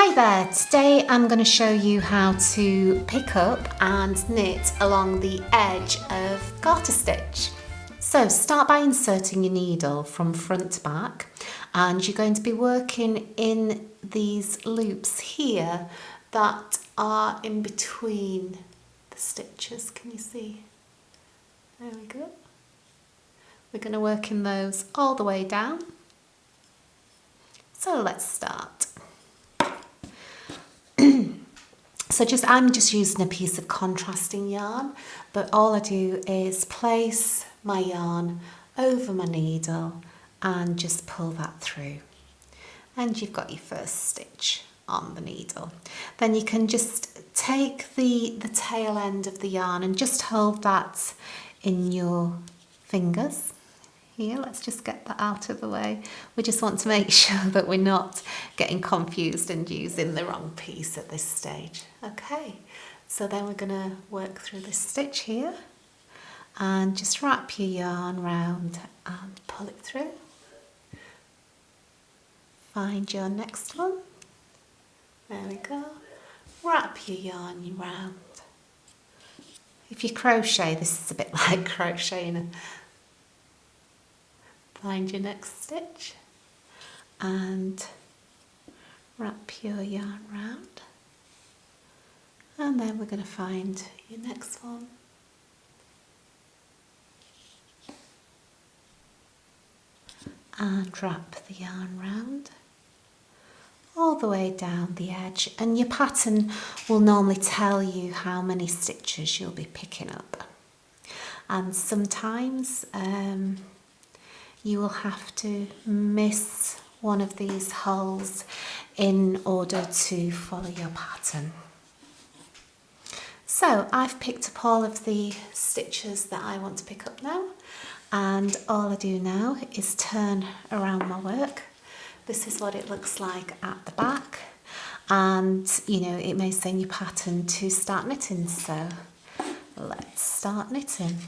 Hi there, today I'm going to show you how to pick up and knit along the edge of garter stitch. So start by inserting your needle from front to back, and you're going to be working in these loops here that are in between the stitches. Can you see? There we go. We're going to work in those all the way down. So let's start. So I'm just using a piece of contrasting yarn, but all I do is place my yarn over my needle and just pull that through. And you've got your first stitch on the needle. Then you can just take the tail end of the yarn and just hold that in your fingers. Here, let's just get that out of the way. We just want to make sure that we're not getting confused and using the wrong piece at this stage. Okay, so then we're going to work through this stitch here and just wrap your yarn round and pull it through. Find your next one. There we go. Wrap your yarn round. If you crochet, this is a bit like crocheting. Find your next stitch and wrap your yarn round, and then we're going to find your next one and wrap the yarn round all the way down the edge, and your pattern will normally tell you how many stitches you'll be picking up, and sometimes you will have to miss one of these holes in order to follow your pattern. So I've picked up all of the stitches that I want to pick up now, and all I do now is turn around my work. This is what it looks like at the back, and you know, it may say in your pattern to start knitting, so let's start knitting.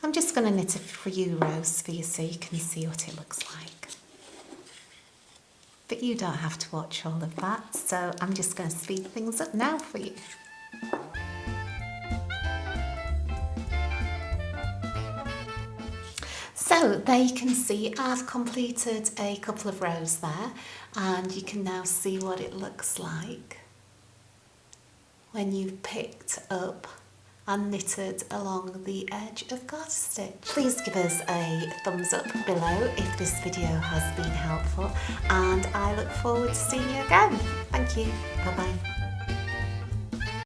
I'm just going to knit a few rows for you so you can see what it looks like. But you don't have to watch all of that, so I'm just going to speed things up now for you. So there you can see I've completed a couple of rows there, and you can now see what it looks like when you've picked up and knitted along the edge of garter stitch. Please give us a thumbs up below if this video has been helpful, and I look forward to seeing you again. Thank you. Bye bye.